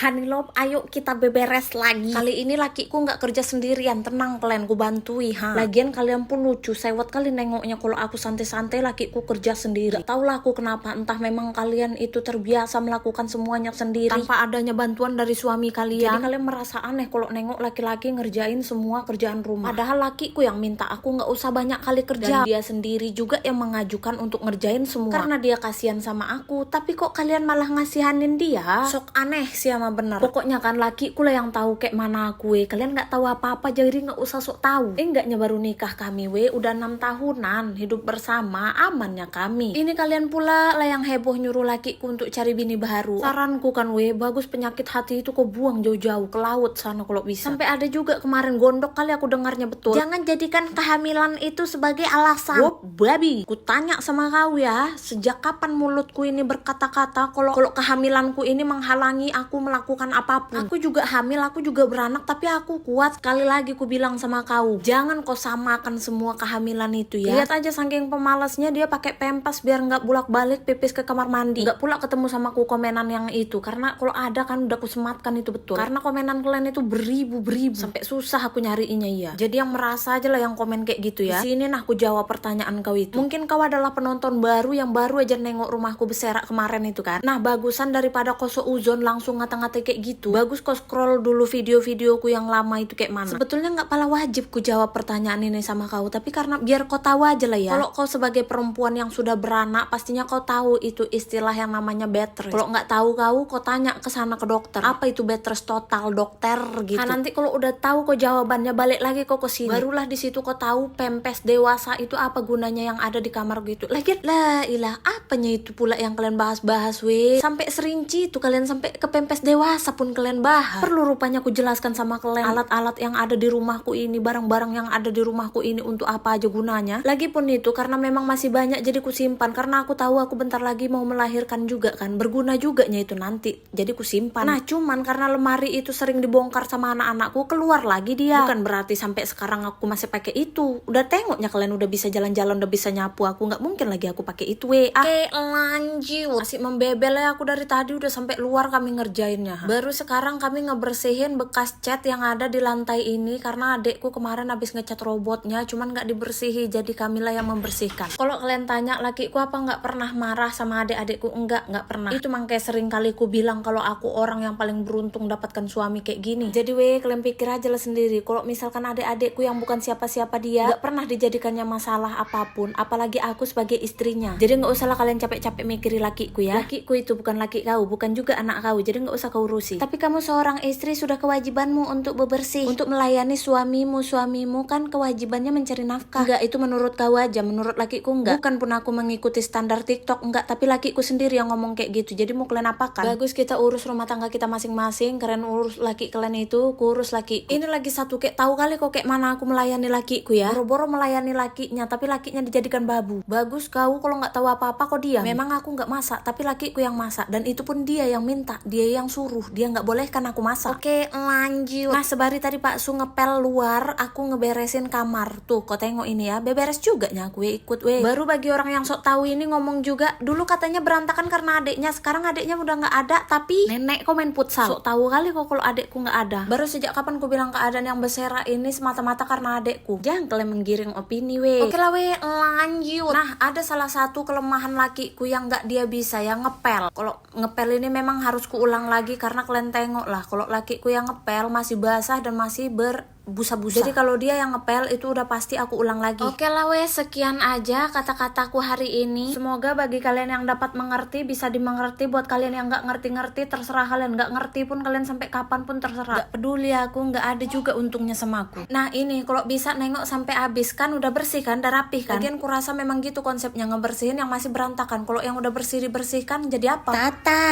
Hanilop, ayo kita beberes lagi. Kali ini lakiku nggak kerja sendirian, tenang kalian, ku bantui ha. Lagian kalian pun lucu, sewot kali nengoknya kalau aku santai-santai lakiku kerja sendiri. Gak tau lah aku kenapa, entah memang kalian itu terbiasa melakukan semuanya sendiri tanpa adanya bantuan dari suami kalian. Jadi kalian merasa aneh kalau nengok laki-laki ngerjain semua kerjaan rumah. Padahal lakiku yang minta aku nggak usah banyak kali kerja. Dan dia sendiri juga yang mengajukan untuk ngerjain semua. Karena dia kasihan sama aku, tapi kok kalian malah ngasihanin dia? Sok aneh sih sama bener. Pokoknya kan lakiku lah yang tahu kayak mana aku kalian nggak tahu apa-apa, jadi nggak usah sok tahu. Enggaknya baru nikah kami udah 6 tahunan hidup bersama, amannya kami. Ini kalian pula lah yang heboh nyuruh lakiku untuk cari bini baru. Saranku kan bagus penyakit hati itu kau buang jauh-jauh ke laut sana kalau bisa. Sampai ada juga kemarin gondok kali aku dengarnya betul. Jangan jadikan kehamilan itu sebagai alasan. Wop babi, ku tanya sama kau ya, sejak kapan mulutku ini berkata-kata kalau kehamilanku ini menghalangi aku melakukan apapun. Aku juga hamil, aku juga beranak, tapi aku kuat. Sekali lagi ku bilang sama kau, jangan kau samakan semua kehamilan itu ya. Lihat aja saking pemalasnya dia pakai pempas biar nggak bolak-balik pipis ke kamar mandi. Nggak pula ketemu sama ku komenan yang itu, karena kalau ada kan udah ku sematkan itu betul. Karena komenan kalian itu beribu-beribu sampai susah aku nyariinnya ya. Jadi yang merasa aja lah yang komen kayak gitu ya. Di sini nah aku jawab pertanyaan kau itu. Mungkin kau adalah penonton baru yang baru aja nengok rumahku beserak kemarin itu kan. Nah bagusan daripada kau seuzon langsung ngata-ngata kayak gitu, bagus kau scroll dulu video-videoku yang lama itu kayak mana. Sebetulnya nggak pala wajib ku jawab pertanyaan ini sama kau, tapi karena biar kau tahu aja lah ya. Kalau kau sebagai perempuan yang sudah beranak, pastinya kau tahu itu istilah yang namanya bed rest. Kalau nggak tahu kau tanya ke sana ke dokter, apa itu bed rest total dokter gitu. Nah nanti kalau udah tahu kau jawabannya, balik lagi kau ke sini. Barulah di situ kau tahu pempes dewasa itu apa gunanya yang ada di kamar gitu. Lagi lah ilah apanya itu pula yang kalian bahas-bahas sampai serinci itu kalian, sampai ke pempes dewasa pun kalian bahas. Perlu rupanya aku jelaskan sama kalian alat-alat yang ada di rumahku ini, barang-barang yang ada di rumahku ini untuk apa aja gunanya. Lagipun itu karena memang masih banyak jadi ku simpan, karena aku tahu aku bentar lagi mau melahirkan juga kan, berguna juga nya itu nanti, jadi ku simpan. Nah cuman karena lemari itu sering dibongkar sama anak-anakku, keluar lagi dia. Bukan berarti sampai sekarang aku masih pakai itu. Udah tengoknya kalian udah bisa jalan-jalan, udah bisa nyapu, aku nggak mungkin lagi aku pakai itu Oke lanjut. Masih membebel ya aku dari tadi, udah sampai luar kami ngerjainnya. Baru sekarang kami ngebersihin bekas cat yang ada di lantai ini karena adekku kemarin habis ngecat robotnya, cuman nggak dibersihi, jadi kamilah yang membersihkan. Kalau kalian tanya lakiku apa nggak pernah marah sama adik-adikku, nggak pernah. Itu makanya sering kali ku bilang kalau aku orang yang paling beruntung dapatkan suami kayak gini. Jadi kalian pikir aja lah sendiri, kalau misalkan adik-adikku yang bukan siapa-siapa dia nggak pernah dijadikannya masalah apapun, apalagi aku sebagai istrinya. Jadi nggak usah lah kalian capek-capek mikiri lakiku ya. Lakiku itu bukan laki kau, bukan juga anak kau, jadi nggak usah kau urusi. Tapi kamu seorang istri sudah kewajibanmu untuk bebersih, untuk melayani suamimu. Suamimu kan kewajibannya mencari nafkah. Enggak, itu menurut kau aja, menurut lakiku enggak. Bukan pun aku mengikuti standar TikTok, enggak, tapi lakiku sendiri yang ngomong kayak gitu. Jadi mau kalian apakan? Bagus kita urus rumah tangga kita masing-masing, kalian urus laki kalian itu, ku urus laki. Ini lagi satu kayak tahu kali kok kayak mana aku melayani lakiku ya. Boro-boro melayani lakinya, tapi lakinya dijadikan babu. Bagus kau kalau nggak tahu apa-apa kok diam. Memang aku nggak masak, tapi lakiku yang masak, dan itu pun dia yang minta, dia yang suruh, dia nggak bolehkan aku masak. Oke lanjut. Nah sebari tadi Pak Su ngepel luar, aku ngeberesin kamar tuh. Kau tengok ini ya, beberes juga nya aku ikut Baru bagi orang yang sok tahu ini ngomong juga, dulu katanya berantakan karena adeknya, sekarang adeknya udah nggak ada, tapi nenek kok main futsal. Sok tahu kali kok kalau adekku nggak ada. Baru sejak kapan ku bilang keadaan yang bersera ini semata-mata karena adekku. Jangan kalian menggiring opini Oke lah lanjut. Nah ada salah satu kelemahan lakiku yang nggak dia bisa, yang ngepel. Kalau ngepel ini memang harus kuulang lagi karena kalian tengok lah, kalau lakiku yang ngepel masih basah dan masih berbusa-busa. Jadi kalau dia yang ngepel itu udah pasti aku ulang lagi. Oke lah sekian aja kata-kataku hari ini. Semoga bagi kalian yang dapat mengerti bisa dimengerti. Buat kalian yang nggak ngerti-ngerti terserah kalian. Nggak ngerti pun kalian sampai kapan pun terserah. Nggak peduli aku, nggak ada juga untungnya sama aku. Nah ini kalau bisa nengok sampai habis kan udah bersih kan, udah rapih kan. Lagian kurasa memang gitu konsepnya, ngebersihin yang masih berantakan. Kalau yang udah bersih dibersihkan jadi apa? Tata.